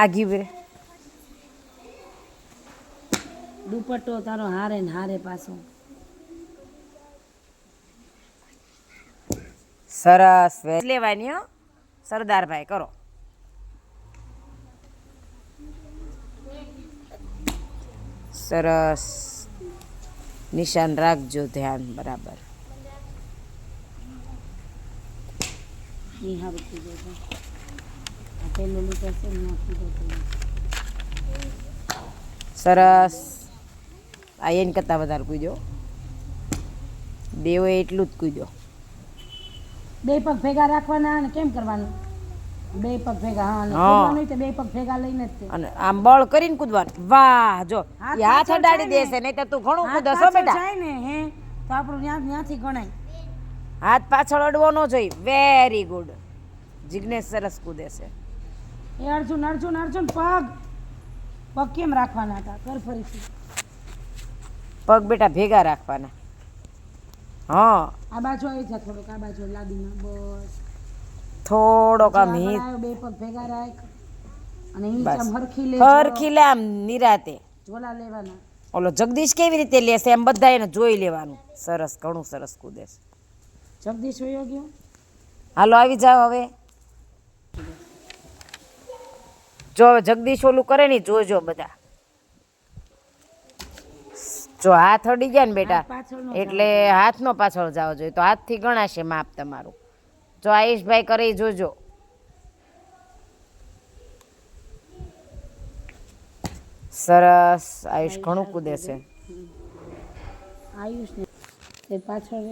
આગી બે દુપટ્ટો તારો હારે ને હારે પાછો. સરસ લેવાની હો સરદારભાઈ કરો. સરસ નિશાન રાખજો ધ્યાન બરાબર. સરસ આ એને કરતાં વધારે કૂદો. બેવો એટલું જ કૂદો. બે પગ ભેગા રાખવાના અને કેમ કરવાનું? બે પગ ભેગા. હા, કૂદવાનું તો બે પગ ભેગા લઈને જ. અને આમ બળ કરીને કૂદવાનું. વાહ જો એ હાથ અડાડી દેશે નહીં તો તું ઘણું કૂદશો બેટા. જાય ને હે તો આપણું ત્યાંથી ગણાય. હાથ પાછળ અડવો ન જોઈએ. Very good. જિગ્નેશ સરસ કૂદે છે. એ અર્જુન અર્જુન અર્જુન પગ કેમ રાખવાના હતા? કર ફરીથી. પગ બેટા ભેગા રાખવાના. હા આ બાજુ આવી જા થોડોક, આ બાજુ લાદીમાં બસ થોડોક આમ બે પગ ભેગા રાખ અને આમ હરખી લે. હરખી લે આમ નિરાતે. ઝોલા લેવાના. ઓલો જગદીશ કેવી રીતે લેશે એમ બધા એને જોઈ લેવાનું. સરસ ઘણું સરસ કૂદે છે. જગદીશ વયો ગયો. હાલો આવી જાઓ હવે. જો હવે જગદીશ ઓલું કરે ને જોજો બધા. જો હાથ અડી ગયા ને બેટા એટલે હાથનો પાછળ જવો જોઈએ તો હાથથી ગણાશે માપ તમારું. જો આયુષભાઈ કરે જોજો. સરસ આયુષ ઘણું કૂદે છે. આયુષ ને પાછળ